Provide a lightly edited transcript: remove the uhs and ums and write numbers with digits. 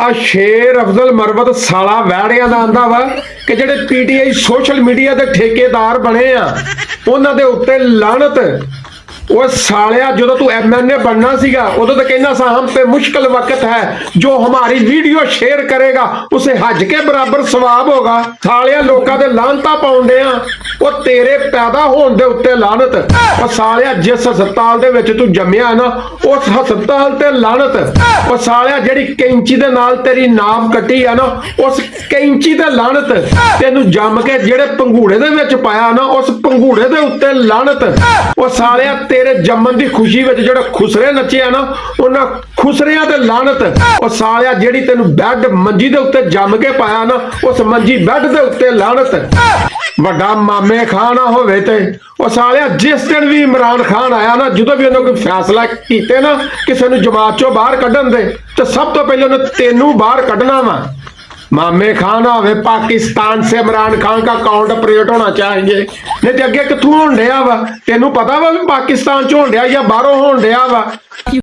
ਆ ਸ਼ੇਰ ਅਫਜ਼ਲ ਮਰਵਤ ਸਾਲਾ ਵਹਿੜਿਆਂ ਦਾ ਆਂਦਾ ਵਾ ਕਿ ਜਿਹੜੇ ਪੀਟੀਆਈ ਸੋਸ਼ਲ ਮੀਡੀਆ ਦੇ ਠੇਕੇਦਾਰ ਬਣੇ ਆ ਉਹਨਾਂ ਦੇ ਉੱਤੇ ਲਾਹਨਤ। ਉਹ ਸਾਲਿਆ ਜਦੋਂ ਤू एमएनए बनना सीगा उदो तो कहना सा हम पे मुश्किल वक्त है, जो हमारी वीडियो शेयर करेगा उसे हज के बराबर सवाब होगा। सालिया लोगों दे लानता पाउंदे आ ਉਹ तेरे पैदा होने दे उत्ते लानत। ਉਹ ਸਾਲਿਆ जिस हस्पताल दे विच तू जम्मिया ना उस हस्पताल ते लानत। ਉਹ ਸਾਲਿਆ ਜਿਹੜੀ ਕੈਂਚੀ ਦੇ ਨਾਲ ਤੇਰੀ ਨਾਪ ਕੱਟੀ ਆ ਨਾ ਉਸ ਕੈਂਚੀ ਤੇ ਲਾਨਤ। ਤੈਨੂੰ ਜੰਮ ਕੇ ਜਿਹੜੇ ਪੰਘੂੜੇ ਦੇ ਵਿੱਚ ਪਾਇਆ ਨਾ ਉਸ ਪੰਘੂੜੇ ਦੇ ਉੱਤੇ ਲਾਨਤ। ਉਹ ਸਾਲਿਆ तेरे जम्मन की खुशी में जो खुसरे नचे ना उन्होंने खुसरिया ते लानत। और सालिया जेड़ी तेन बैड मंजी के उत्ते जम के पाया ना उस मंजी बैड के उत्ते लानत। वड्डा मामे खां ना होवे ते और सालिया जिस दिन भी इमरान खान आया ना जो भी उन्होंने कोई फैसला किए ना किसी ने जमात चो बाहर कढ़न दे तो सब तो पहले उन्हें तेनू बाहर कढ़ना वा। मामे खान होवे पाकिस्तान से इमरान खान का अकाउंट ऑपरेट होना चाहिए, नहीं तो अगे किथों होण डिया वा। तेनू पता वा भी पाकिस्तान चो होण डिया या बाहरों होण डिया वा।